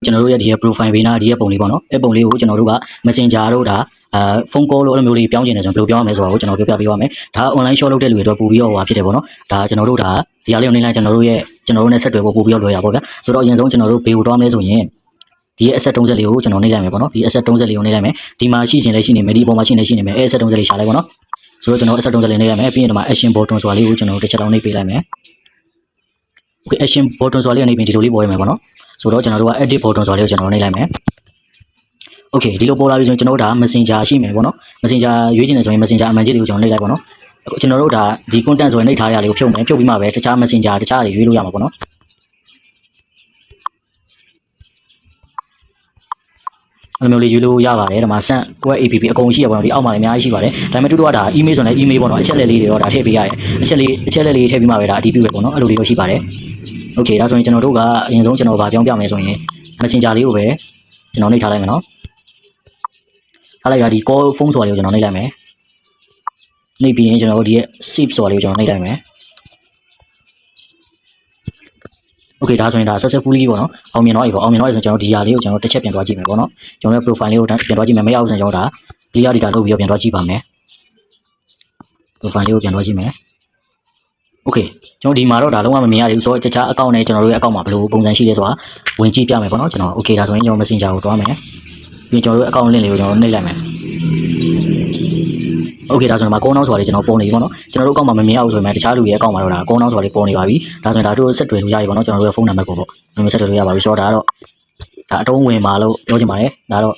ကျွန်တော်တို့ရဲ့ဒီရဲ့ profile ဘေးနားဒီရဲ့ပုံလေးပေါ့နော်အဲ့ပုံလေးကိုကျွန်တော်တို့က Messenger တို့ဒါphone call လို့အဲ့လိုမျိုးလေးပြောင်းကျင်နေဆိုရင်ဘယ်လိုပြောရမလဲဆိုတာကိုကျွန်တော်ပြောပြပေးပါမယ်ဒါ online shop လုပ်တဲ့လူတွေတော့ပို့ပြီးတော့ဟိုဖြစ်တယ်ပေါ့နော်ဒါကျွန်တော်တို့ဒါဒီအားလေးကိုနေလိုက်ကျွန်တော်တို့နဲ့ဆက်တွဲဖို့ပို့ပြီးတော့လွယ်တာပေါ့ဗျာဆိုတော့အရင်ဆုံးကျွန်တော်တို့ဘေးကိုတွားမယ်ဆိုရင်ဒီရဲ့ asset 30လေးကိုကျွန်တော်နှိပ်လိုက်မယ်ပေါ့နော်ဒီ asset 30လေးကိုနှိပ်လိုက်မယ်ဒီမှာရှိခြင်းလည်းရှိနေမယ်ဒီပုံမှာရှိနေမယ်အဲ့ asset 30လေးရှာလိုက်ပေါ့နော်ဆိုတော့ကျွန်တော် asset 30လေးနှိပ်လိုက်မယ်ပြီးရင်ဒီမှာ action button ဆိုတာလေးကိုကျွန်တော်တို့တစ်ချက်တောင်းနှိပ်ပေးလိုက်မယ် okay action button ဆိုတာလေးနှိပ်ပြီးဒီလိုလေးပေါ်ရမယ်ပေါ့နော်ဆိုတော့ကျွန်တော်တို့က edit button ဆိုတာလေးကိုကျွန်တော်နှိပ်လိုက်မယ် okay ဒီလိုပေါ်လာပြီဆိုရင်ကျွန်တော်တို့ဒါ messenger ရှိမယ်ပေါ့နော် messenger ရွေးချင်တယ်ဆိုရင် messenger အမှန်ကြီးလေးကိုကျွန်တော်နှိပ်လိုက်ပေါ့နော်အခုကျွန်တော်တို့ဒါဒီ content ဆိုရင်နှိပ်ထားရလေးကိုဖြုတ်မယ်ဖြုတ်ပြီးမှပဲတခြား messenger တခြားတွေရွေးလို့ရမှာပေါ့နော်အဲ့လိုမျိုးလေးယူလို့ရပါတယ်ဒါမှစန့်ကိုယ့် app အကုန်ရှိရပါတော့ဒီအောက်မှာလည်းအများကြီးရှိပါတယ်ဒါပေမဲ့တူတူကဒါ email ဆိုရင် email ပေါ့နော်အချက်လက်လေးတွေတော့ဒါထည့်ပေးရတယ်အချက်လက်လေးထည့်ပြီးမှပဲဒါအတည်ပြုပဲပေါ့နော်အဲ့လိုလေးတော့ရှိပါတယ် okay ဒါဆိုရင်ကျွန်တော်တို့ကအရင်ဆုံးကျွန်တော်ဗာပြောင်းပြမယ်ဆိုရင် messenger လေးကိုပဲကျွန်တော်နှိပ်ထားလိုက်မယ်နော်ထားလိုက်ရဒီ call phone ဆိုတာလေးကိုကျွန်တော်နှိပ်လိုက်မယ်နှိပ်ပြီးရင်ကျွန်တော်တို့ဒီရဲ့ save ဆိုတာလေးကိုကျွန်တော်နှိပ်လိုက်မယ်okay ဒါဆိုရင်ဒါ successfully ပေါ့နော်အောင်မြင်တော့ပြီပေါ့အောင်မြင်တော့ပြီဆိုကျွန်တော်ဒီຢာလေးကိုကျွန်တော်တစ်ချက်ပြန်သွားကြည့်မယ်ပေါ့နော်ကျွန်တော်ရဲ့ profile လေးကိုပြန်သွားကြည့်မယ်မရဘူးဆိုရင်ကျွန်တော်ဒါ clear data လုပ်ပြီးတော့ပြန်သွားကြည့်ပါမယ် profile လေးကိုပြန်သွားကြည့်မယ် okay ကျွန်တော်ဒီမှာတော့ဒါလုံးဝမမြင်ရဘူးဆိုတော့တခြား account နဲ့ကျွန်တော်တို့ရဲ့ account မှာဘယ်လိုပုံစံရှိလဲဆိုတာဝင်ကြည့်ပြမယ်ပေါ့နော်ကျွန်တော် okay ဒါဆိုရင်ကျွန်တော် messenger ကိုတွားမယ်ပြီးကျွန်တော်တို့ account link လေးကိုကျွန်တော်နှိပ်လိုက်မယ် okay ဒါဆိုရင်မှာကုန်းနှောင်းဆိုတာလေးကျွန်တော်ပုံနေပြီပေါ့နော်ကျွန်တော်တို့ account မှာမမြင်ရဘူးဆိုရင်တခြားလူရဲ့ account မှာတော့ဒါကုန်းနှောင်းဆိုတာလေးပုံနေပါပြီဒါဆိုရင်ဒါတို့ဆက်တွေ့လို့ရပြီပေါ့နော်ကျွန်တော်တို့ရဲ့ phone number ကိုပေါ့ဒီမှာဆက်တွေ့လို့ရပါပြီဆိုတော့ဒါကတော့ဒါအတုံးဝင်ပါလို့ပြောချင်ပါတယ်ဒါတော့